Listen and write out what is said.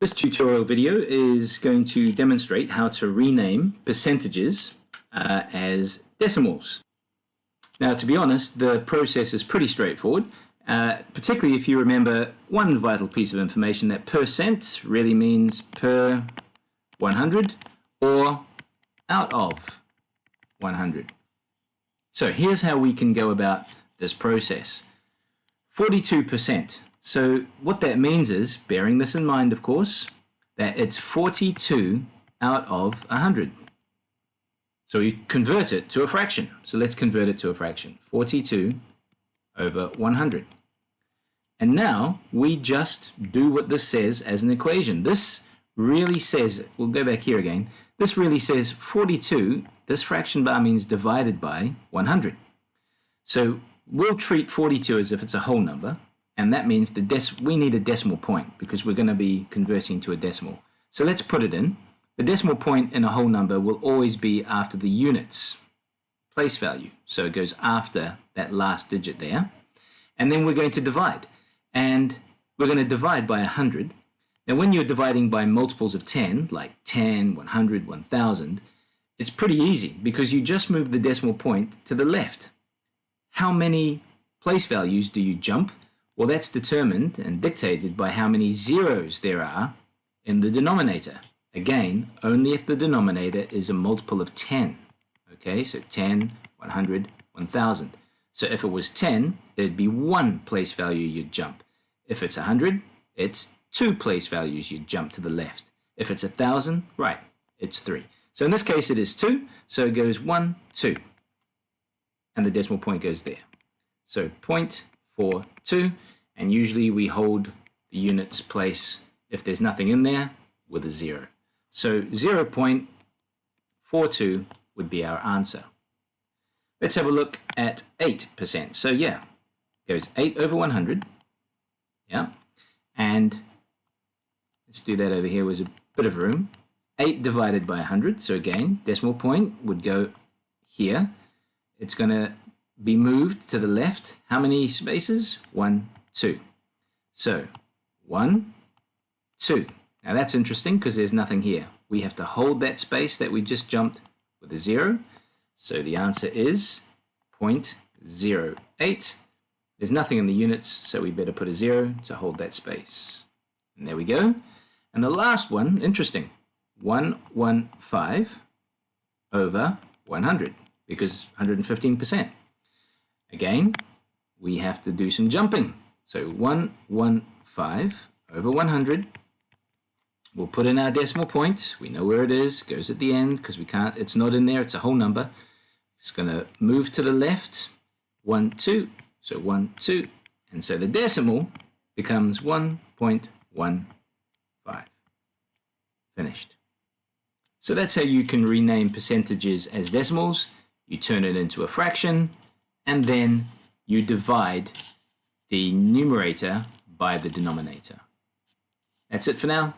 This tutorial video is going to demonstrate how to rename percentages as decimals. Now, to be honest, the process is pretty straightforward, particularly if you remember one vital piece of information, that percent really means per 100 or out of 100. So here's how we can go about this process. 42%. So what that means is, bearing this in mind, of course, that it's 42 out of 100. So you convert it to a fraction. So let's convert it to a fraction. 42 over 100. And now we just do what this says as an equation. This really says, we'll go back here again, this really says 42, this fraction bar means divided by 100. So we'll treat 42 as if it's a whole number. And that means we need a decimal point because we're going to be converting to a decimal. So let's put it in. The decimal point in a whole number will always be after the units place value. So it goes after that last digit there. And then we're going to divide. And we're going to divide by 100. Now when you're dividing by multiples of 10, like 10, 100, 1000, it's pretty easy because you just move the decimal point to the left. How many place values do you jump? Well, that's determined and dictated by how many zeros there are in the denominator. Again, only if the denominator is a multiple of 10. Okay, so 10, 100, 1000. So if it was 10, there'd be one place value you'd jump. If it's 100, it's two place values you'd jump to the left. If it's 1000, right, it's 3. So in this case, it is 2, so it goes 1, 2. And the decimal point goes there. So 0.42, and usually we hold the units place, if there's nothing in there, with a 0. So 0.42 would be our answer. Let's have a look at 8%. So yeah, it goes 8 over 100. Yeah, and let's do that over here with a bit of room. 8 divided by 100, so again, decimal point would go here. It's going to be moved to the left. How many spaces? 1, 2. So 1, 2. Now that's interesting because there's nothing here. We have to hold that space that we just jumped with a 0. So the answer is 0.08. There's nothing in the units, so we better put a 0 to hold that space. And there we go. And the last one, interesting, 115 over 100, because 115%. Again, we have to do some jumping. So 115 over 100. We'll put in our decimal point. We know where it is. It goes at the end because we can't. It's not in there. It's a whole number. It's going to move to the left. 1, 2. So 1, 2. And so the decimal becomes 1.15. Finished. So that's how you can rename percentages as decimals. You turn it into a fraction, and then you divide the numerator by the denominator. That's it for now.